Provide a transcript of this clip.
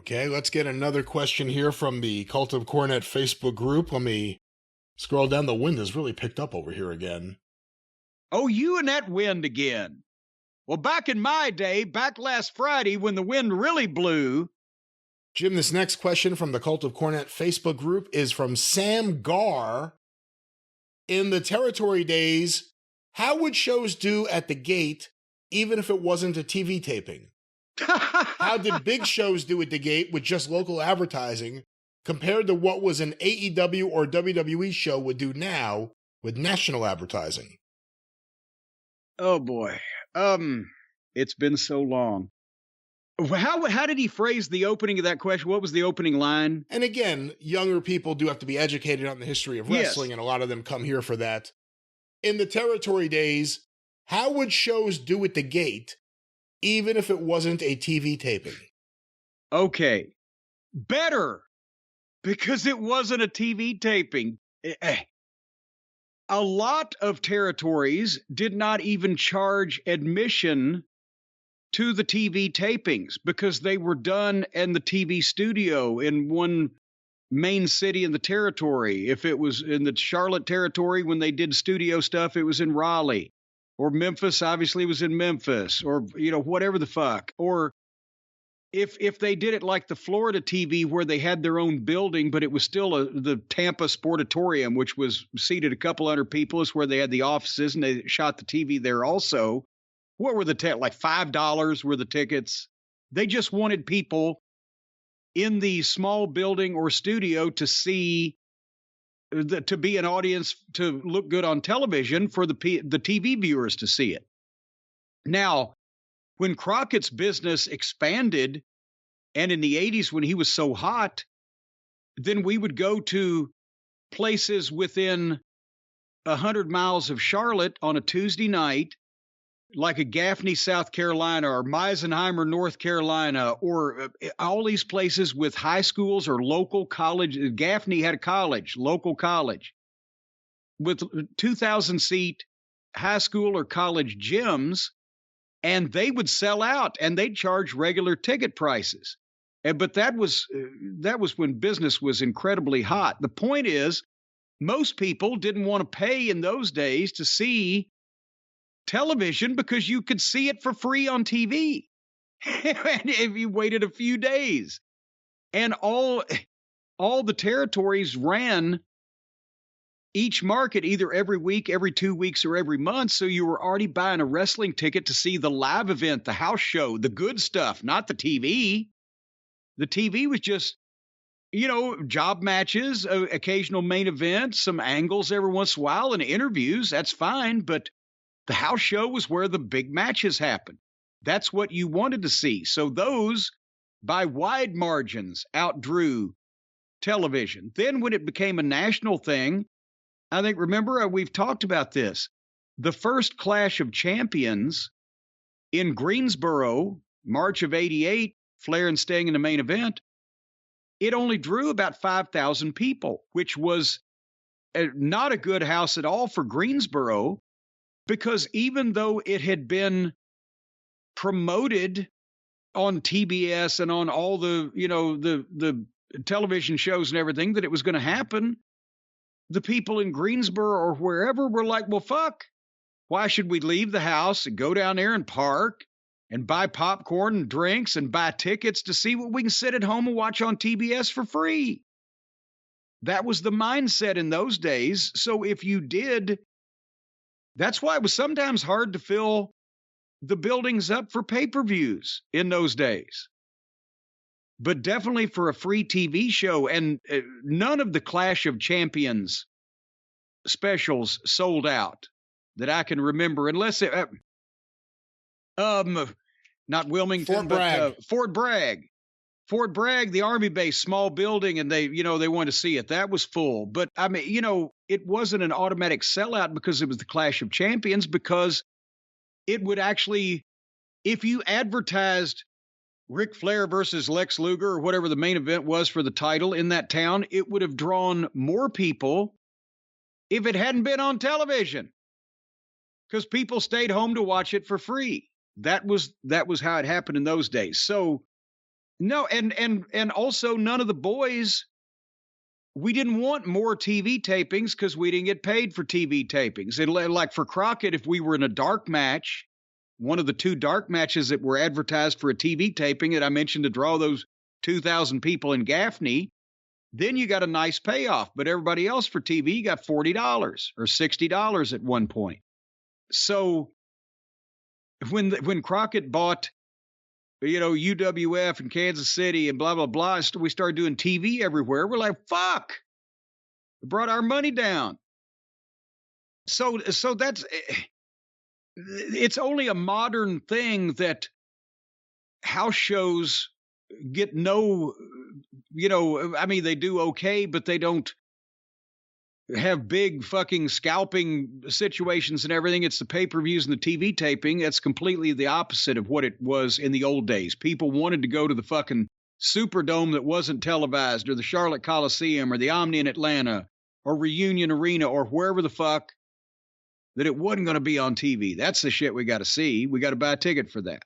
Okay, let's get another question here from the Cult of Cornette Facebook group. Let me scroll down. The wind has really picked up over here again. Oh, you and that wind again. Well, back in my day, back last Friday when the wind really blew. Jim, this next question from the Cult of Cornette Facebook group is from Sam Gar. In the territory days, how would shows do at the gate even if it wasn't a TV taping? How did big shows do at the gate with just local advertising compared to what was an AEW or WWE show would do now with national advertising? Oh boy. It's been so long. How did he phrase the opening of that question? What was the opening line? And again, younger people do have to be educated on the history of wrestling, Yes. and a lot of them come here for that. In the territory days, how would shows do at the gate even if it wasn't a TV taping? Okay. Better, because it wasn't a TV taping. A lot of territories did not even charge admission to the TV tapings because they were done in the TV studio in one main city in the territory. If it was in the Charlotte territory, when they did studio stuff, it was in Raleigh. Or Memphis, obviously, was in Memphis. Or, whatever the fuck. Or if they did it like the Florida TV where they had their own building, but it was still the Tampa Sportatorium, which was seated a couple hundred people, is where they had the offices, and they shot the TV there also. What were the like $5 were the tickets? They just wanted people in the small building or studio to see, to be an audience, to look good on television for the TV viewers to see it. Now, when Crockett's business expanded, and in the 80s when he was so hot, then we would go to places within 100 miles of Charlotte on a Tuesday night, like a Gaffney, South Carolina, or Meisenheimer, North Carolina, or all these places with high schools or local college. Gaffney had a college, local college, with 2,000-seat high school or college gyms, and they would sell out, and they'd charge regular ticket prices. But that was when business was incredibly hot. The point is, most people didn't want to pay in those days to see television because you could see it for free on TV if you waited a few days. And all the territories ran each market either every week, every 2 weeks, or every month. So you were already buying a wrestling ticket to see the live event, the house show, the good stuff, not the TV. The TV was just, job matches, occasional main events, some angles every once in a while, and interviews. That's fine. But the house show was where the big matches happened. That's what you wanted to see. So those, by wide margins, outdrew television. Then when it became a national thing, I think, remember, we've talked about this. The first Clash of Champions in Greensboro, March of '88, Flair and Sting in the main event, it only drew about 5,000 people, which was not a good house at all for Greensboro. Because even though it had been promoted on TBS and on all the, the television shows and everything that it was going to happen, the people in Greensboro or wherever were like, well, fuck, why should we leave the house and go down there and park and buy popcorn and drinks and buy tickets to see what we can sit at home and watch on TBS for free? That was the mindset in those days. So if you did, that's why it was sometimes hard to fill the buildings up for pay-per-views in those days. But definitely for a free TV show, and none of the Clash of Champions specials sold out that I can remember, unless it, not Wilmington, Fort Bragg. but Fort Bragg. Fort Bragg, the Army base, small building, and they wanted to see it. That was full. But I mean, it wasn't an automatic sellout because it was the Clash of Champions, because it would actually, if you advertised Ric Flair versus Lex Luger or whatever the main event was for the title in that town, it would have drawn more people if it hadn't been on television, because people stayed home to watch it for free. That was how it happened in those days. So No, and also none of the boys, we didn't want more TV tapings because we didn't get paid for TV tapings. And like for Crockett, if we were in a dark match, one of the 2 dark matches that were advertised for a TV taping that I mentioned to draw those 2,000 people in Gaffney, then you got a nice payoff. But everybody else for TV got $40 or $60 at one point. So when Crockett bought, UWF and Kansas City and blah, blah, blah, we started doing TV everywhere. We're like, fuck, we brought our money down. So that's, it's only a modern thing that house shows get no, they do okay, but they don't have big fucking scalping situations and everything. It's the pay-per-views and the TV taping. That's completely the opposite of what it was in the old days. People wanted to go to the fucking Superdome that wasn't televised, or the Charlotte Coliseum, or the Omni in Atlanta, or Reunion Arena, or wherever the fuck that it wasn't going to be on TV. That's the shit we got to see. We got to buy a ticket for that.